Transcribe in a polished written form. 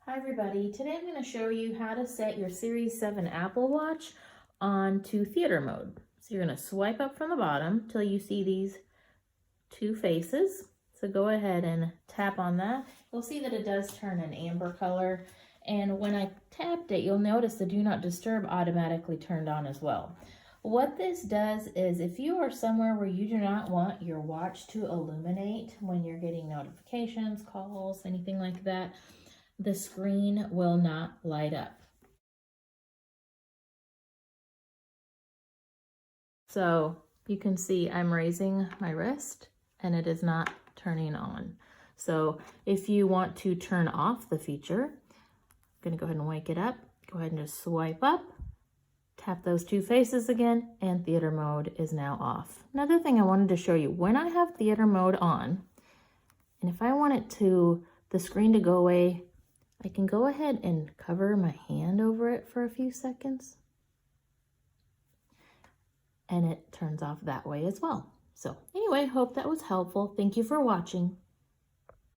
Hi everybody, today I'm going to show you how to set your Series 7 Apple Watch onto theater mode. So you're going to swipe up from the bottom till you see these two faces. So go ahead and tap on that. You'll see that it does turn an amber color, and when I tapped it, you'll notice the Do Not Disturb automatically turned on as well. What this does is if you are somewhere where you do not want your watch to illuminate when you're getting notifications, calls, anything like that, the screen will not light up. So you can see I'm raising my wrist and it is not turning on. So if you want to turn off the feature, I'm going to go ahead and wake it up. Go ahead and just swipe up, tap those two faces again, and theater mode is now off. Another thing I wanted to show you, when I have theater mode on, and if I want the screen to go away, I can go ahead and cover my hand over it for a few seconds, and it turns off that way as well. So anyway, hope that was helpful. Thank you for watching.